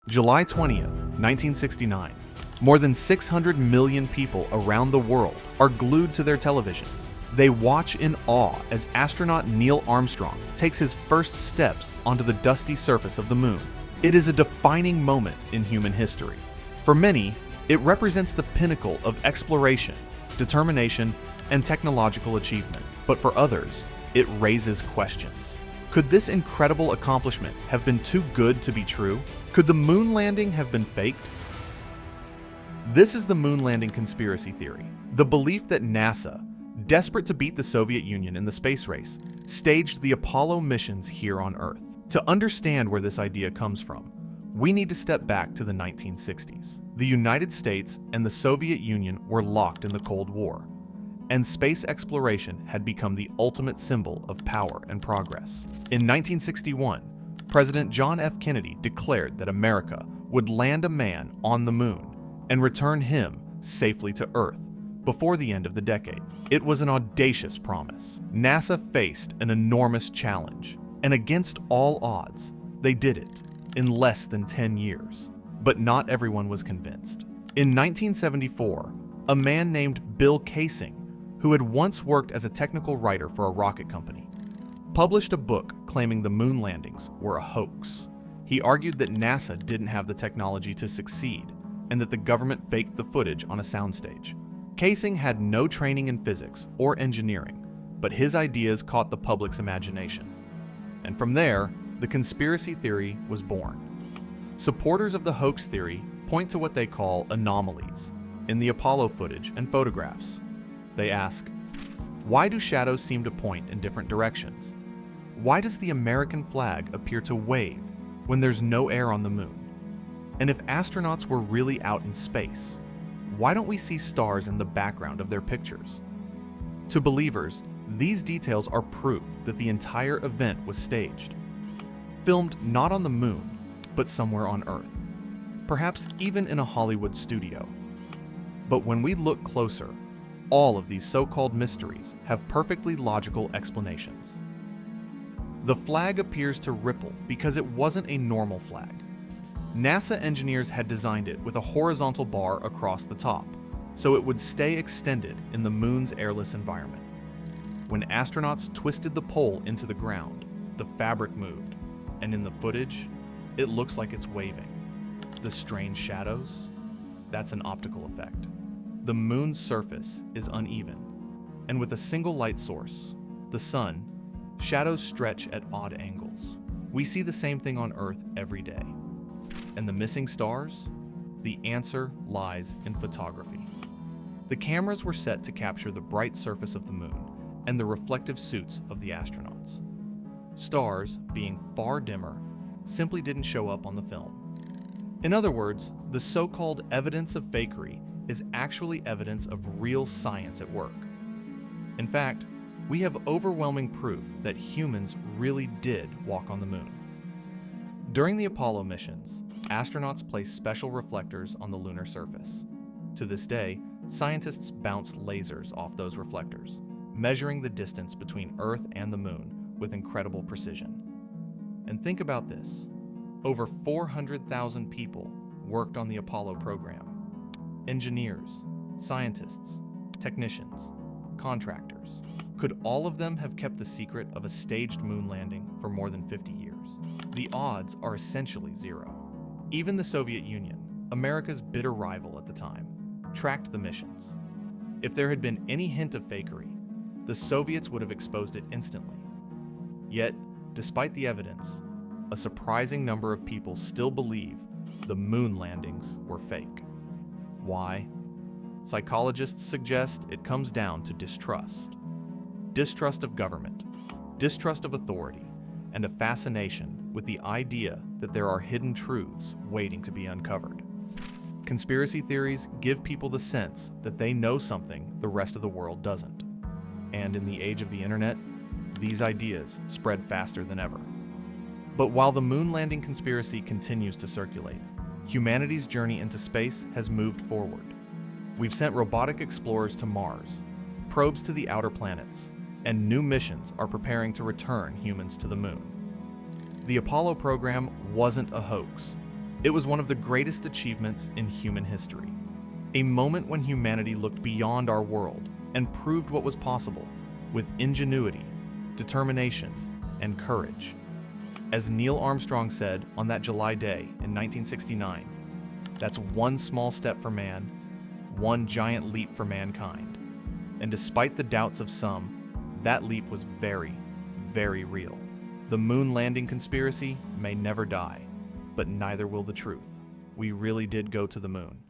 July 20th, 1969. More than 600 million people around the world are glued to their televisions. They watch in awe as astronaut Neil Armstrong takes his first steps onto the dusty surface of the moon. It is a defining moment in human history. For many, it represents the pinnacle of exploration, determination, and technological achievement. But for others, it raises questions. Could this incredible accomplishment have been too good to be true? Could the moon landing have been faked? This is the moon landing conspiracy theory, the belief that NASA, desperate to beat the Soviet Union in the space race, staged the Apollo missions here on Earth. To understand where this idea comes from, we need to step back to the 1960s. The United States and the Soviet Union were locked in the Cold War, and space exploration had become the ultimate symbol of power and progress. In 1961, President John F. Kennedy declared that America would land a man on the moon and return him safely to Earth before the end of the decade. It was an audacious promise. NASA faced an enormous challenge, and against all odds, they did it in less than 10 years. But not everyone was convinced. In 1974, a man named Bill Kaysing, who had once worked as a technical writer for a rocket company, published a book claiming the moon landings were a hoax. He argued that NASA didn't have the technology to succeed and that the government faked the footage on a soundstage. Kaysing had no training in physics or engineering, but his ideas caught the public's imagination. And from there, the conspiracy theory was born. Supporters of the hoax theory point to what they call anomalies in the Apollo footage and photographs. They ask, why do shadows seem to point in different directions? Why does the American flag appear to wave when there's no air on the moon? And if astronauts were really out in space, why don't we see stars in the background of their pictures? To believers, these details are proof that the entire event was staged, filmed not on the moon, but somewhere on Earth, perhaps even in a Hollywood studio. But when we look closer, all of these so-called mysteries have perfectly logical explanations. The flag appears to ripple because it wasn't a normal flag. NASA engineers had designed it with a horizontal bar across the top, so it would stay extended in the moon's airless environment. When astronauts twisted the pole into the ground, the fabric moved, and in the footage, it looks like it's waving. The strange shadows? That's an optical effect. The moon's surface is uneven, and with a single light source, the sun, shadows stretch at odd angles. We see the same thing on Earth every day. And the missing stars? The answer lies in photography. The cameras were set to capture the bright surface of the moon and the reflective suits of the astronauts. Stars, being far dimmer, simply didn't show up on the film. In other words, the so-called evidence of fakery is actually evidence of real science at work. In fact, we have overwhelming proof that humans really did walk on the moon. During the Apollo missions, astronauts placed special reflectors on the lunar surface. To this day, scientists bounce lasers off those reflectors, measuring the distance between Earth and the moon with incredible precision. And think about this. Over 400,000 people worked on the Apollo program. Engineers, scientists, technicians, contractors. Could all of them have kept the secret of a staged moon landing for more than 50 years? The odds are essentially zero. Even the Soviet Union, America's bitter rival at the time, tracked the missions. If there had been any hint of fakery, the Soviets would have exposed it instantly. Yet, despite the evidence, a surprising number of people still believe the moon landings were fake. Why? Psychologists suggest it comes down to distrust. Distrust of government, distrust of authority, and a fascination with the idea that there are hidden truths waiting to be uncovered. Conspiracy theories give people the sense that they know something the rest of the world doesn't. And in the age of the internet, these ideas spread faster than ever. But while the moon landing conspiracy continues to circulate, humanity's journey into space has moved forward. We've sent robotic explorers to Mars, probes to the outer planets, and new missions are preparing to return humans to the moon. The Apollo program wasn't a hoax. It was one of the greatest achievements in human history. A moment when humanity looked beyond our world and proved what was possible with ingenuity, determination, and courage. As Neil Armstrong said on that July day in 1969, that's one small step for man, one giant leap for mankind. And despite the doubts of some, that leap was very, very real. The moon landing conspiracy may never die, but neither will the truth. We really did go to the moon.